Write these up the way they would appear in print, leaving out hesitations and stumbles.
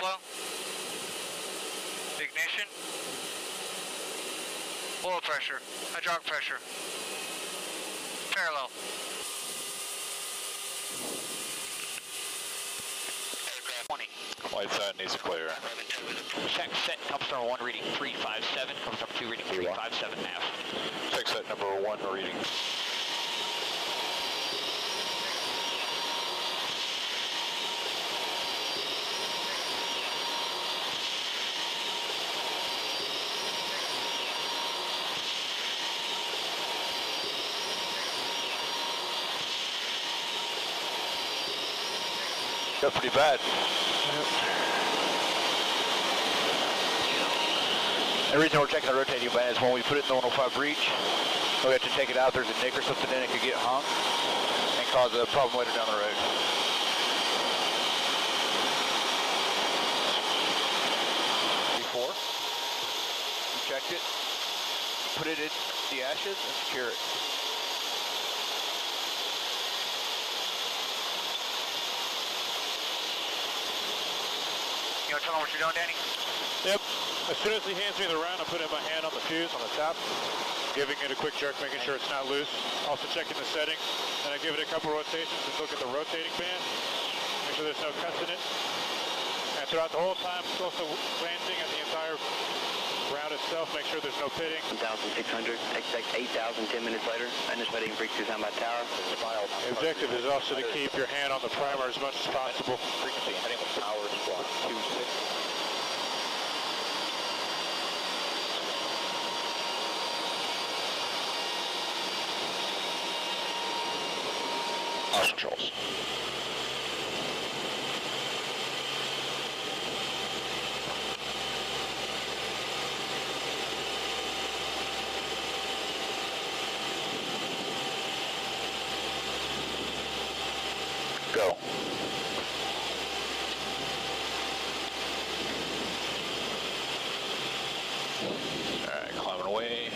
flow. Ignition. Oil pressure. Hydraulic pressure. Parallel. Aircraft 20. White side needs to clear. Check set, comes number 1 reading 357, comes number 2 reading 357 nav. Check set number 1 reading. Got pretty bad. The reason we're checking the rotating band is when we put it in the 105 breach, we have to take it out. There's a nick or something in it, could get hung and cause a problem later down the road. Before, you checked it, put it in the ashes and secure it. You want to tell them what you're doing, Danny? Yep. As soon as he hands me the round, I'm putting my hand on the fuse on the top, giving it a quick jerk, making sure it's not loose. Also checking the setting. Then I give it a couple rotations and look at the rotating band, make sure there's no cuts in it. And throughout the whole time, also glancing at the entire round itself, make sure there's no pitting. 1,600, expect 8,000 10 minutes later. Anticipating breach design by tower. The objective is also to keep your hand on the primer as much as possible. Frequency heading with power squad 26. Controls. Go. All right, climbing away.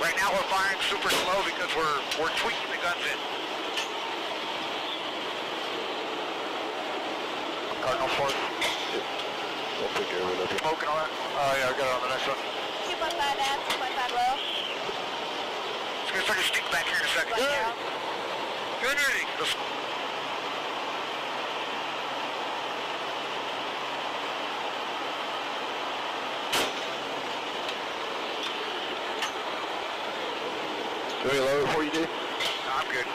Right now we're firing super slow because we're tweaking the guns in. Cardinal 4. We'll figure it out. Smoking on it. Oh yeah, I got it on the next one. 2.5 down, 2.5 low. It's gonna start to stink back here in a second. Good ready. Do we lower before you do? No, I'm good.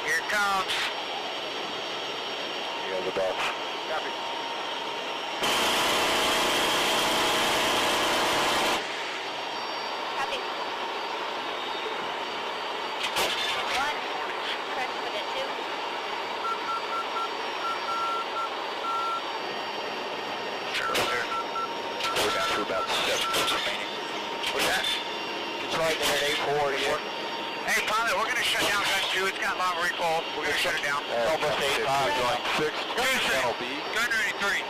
Here it comes. You got the box. Copy. Copy. 1. Press put it 2. We're down to about 7 minutes remaining. What's that? Control in at 840. Hey, pilot, we're going to shut down gun 2. It's got long recoil. We're going to shut it down. Almost 85, going 6. Channel B. Gun ready 3.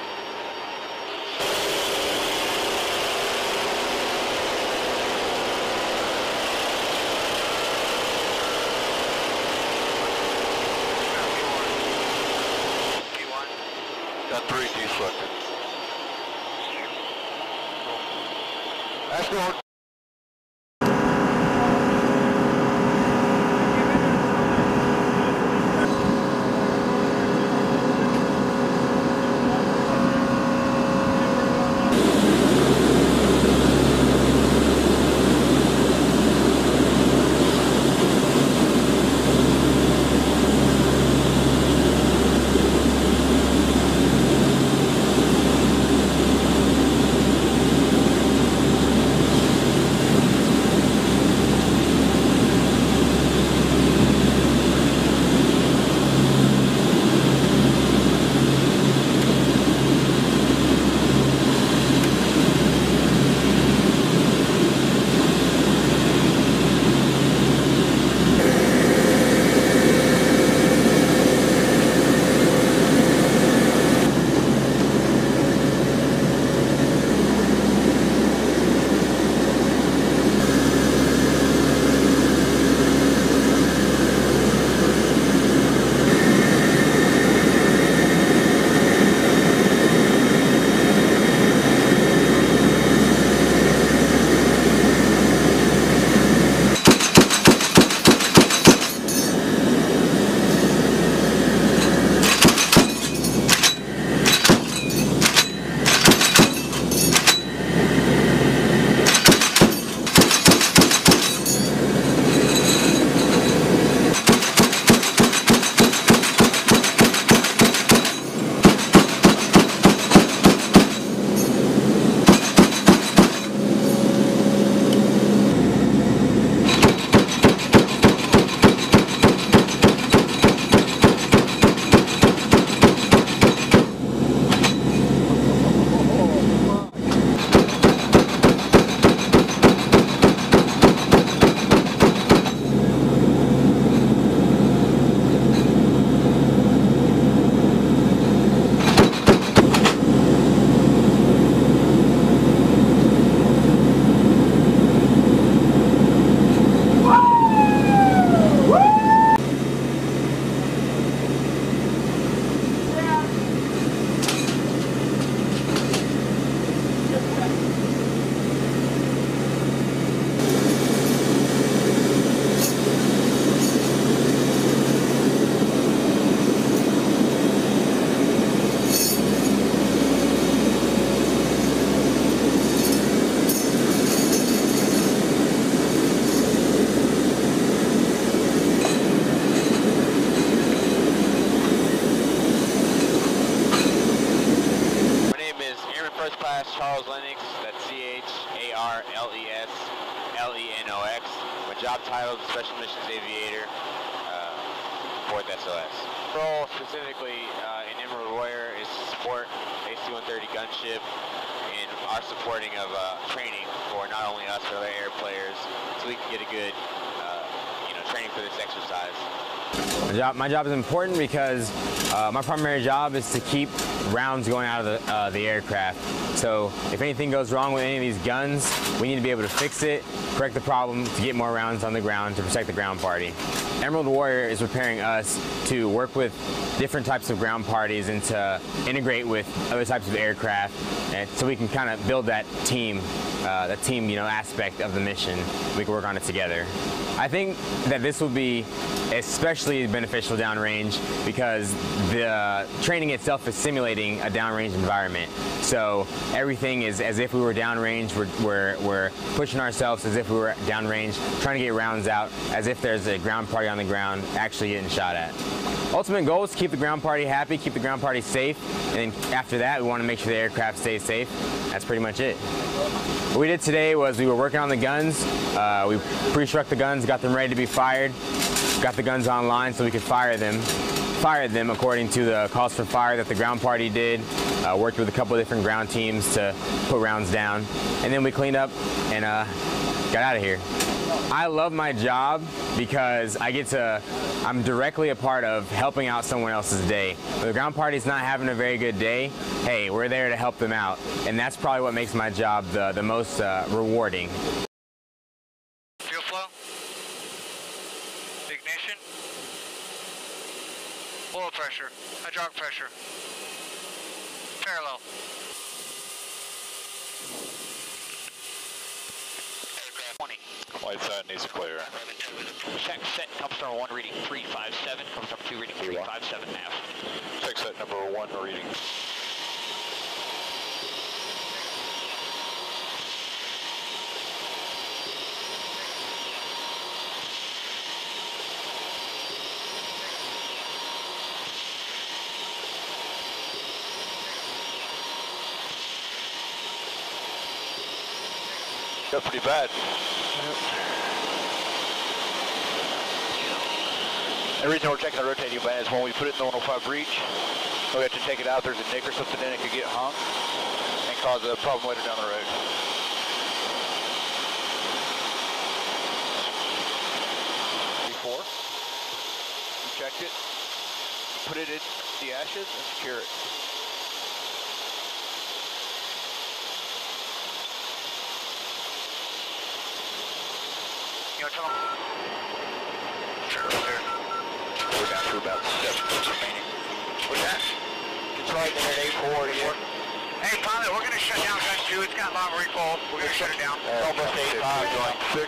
Got 3 deflected. That's going. Charles Lennox. That's CHARLES-LENOX. My job title is Special Missions Aviator, 4th SOS. Role specifically in Emerald Warrior is to support AC-130 Gunship in our supporting of training for not only us but other air players, so we can get a good training for this exercise. My job is important because my primary job is to keep rounds going out of the aircraft. So if anything goes wrong with any of these guns, we need to be able to fix it, correct the problem, to get more rounds on the ground to protect the ground party. Emerald Warrior is preparing us to work with different types of ground parties and to integrate with other types of aircraft, and so we can kind of build that team aspect of the mission. We can work on it together. I think that this will be especially beneficial downrange because the training itself is simulating a downrange environment. So everything is as if we were downrange. We're pushing ourselves as if we were downrange, trying to get rounds out as if there's a ground party on the ground actually getting shot at. Ultimate goal is to keep the ground party happy, keep the ground party safe, and then after that we want to make sure the aircraft stays safe. That's pretty much it. What we did today was we were working on the guns. We pre-struck the guns, got them ready to be fired, got the guns online so we could fired them according to the calls for fire that the ground party did, worked with a couple of different ground teams to put rounds down, and then we cleaned up and got out of here. I love my job because I'm directly a part of helping out someone else's day. If the ground party's not having a very good day, hey, we're there to help them out, and that's probably what makes my job the most rewarding. Fuel flow. Ignition. Oil pressure. Hydraulic pressure. Parallel. Aircraft 20. Flight set needs to clear. Check set, compass number 1 reading 357, compass number 2 reading 357 aft. Check set number 1 reading. Got pretty bad. The reason we're checking the rotating band is when we put it in the 105 breach, we have to take it out. There's a nick or something in it, could get hung and cause a problem later down the road. Before, we checked it, put it in the ashes and secure it. You know, tell them. Sure, there. We're down to about 7 remaining. What's that? Control in at 840. Hey, pilot, we're going to shut down gun 2. It's got long recoil. We're going to shut it down. Almost 85 going 6.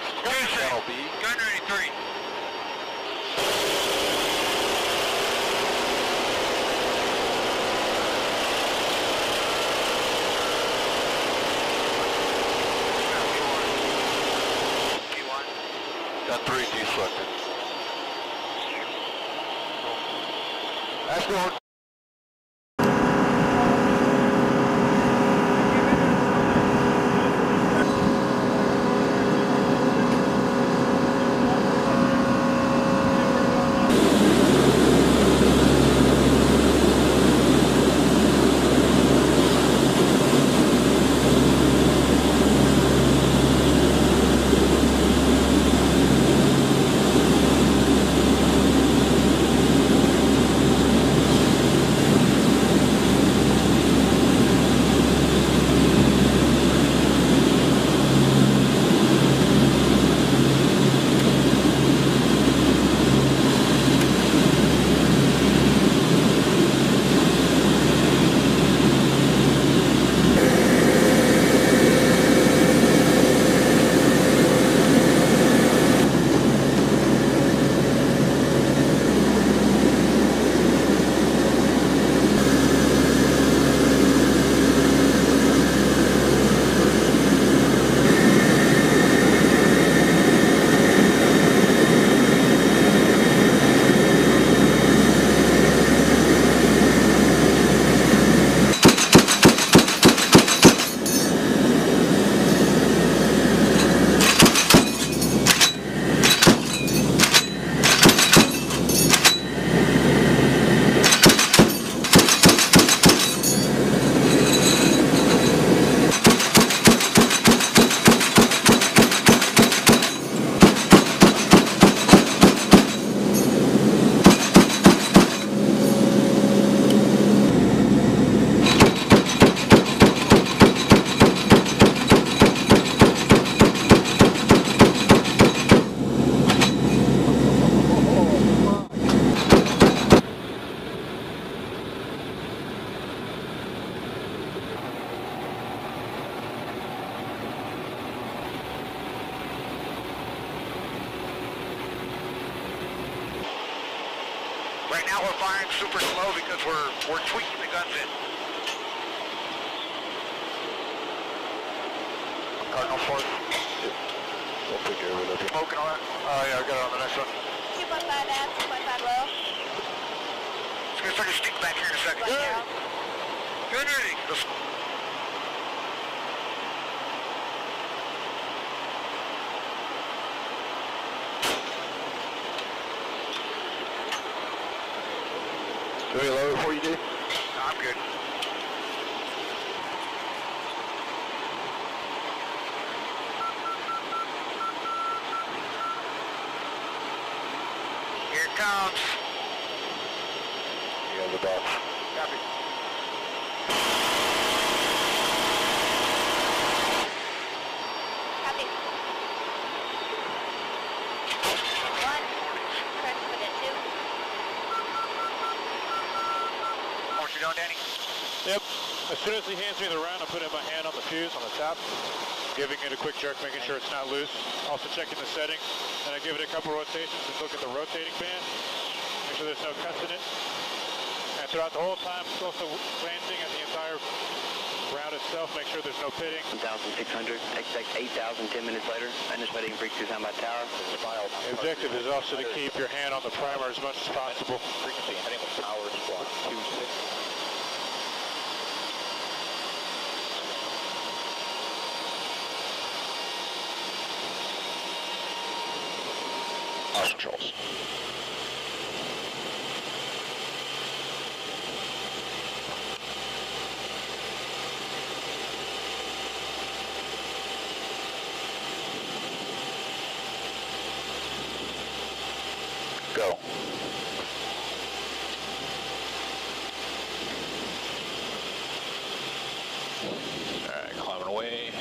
Channel B. Gun ready 3. Gun 3 deselected. That's going. Right now we're firing super slow because we're tweaking the guns in. Cardinal 4. We'll take care of it up here. Smoking on it? Oh yeah, I got it on the next one. 2.5 down, 2.5 low. It's gonna start to stink back here in a second. Good. Good ready. Let's Do we load it before you do? I'm good. Here it comes. You got the box. Copy. Copy. 1. Correct with it 2. What you doing, Danny? Yep. As soon as he hands me the round, I'm putting my hand on the fuse on the top, giving it a quick jerk, making sure it's not loose. Also checking the setting, and I give it a couple rotations and look at the rotating band, make sure there's no cuts in it. And throughout the whole time, also glancing at the entire round itself, make sure there's no pitting. 1,600, expect 8,000 10 minutes later. I'm just waiting for breakthrough sound by tower. The objective is also to keep your hand on the primer as much as possible. Frequency heading with power squad 26. Controls. Go. All right, climbing away.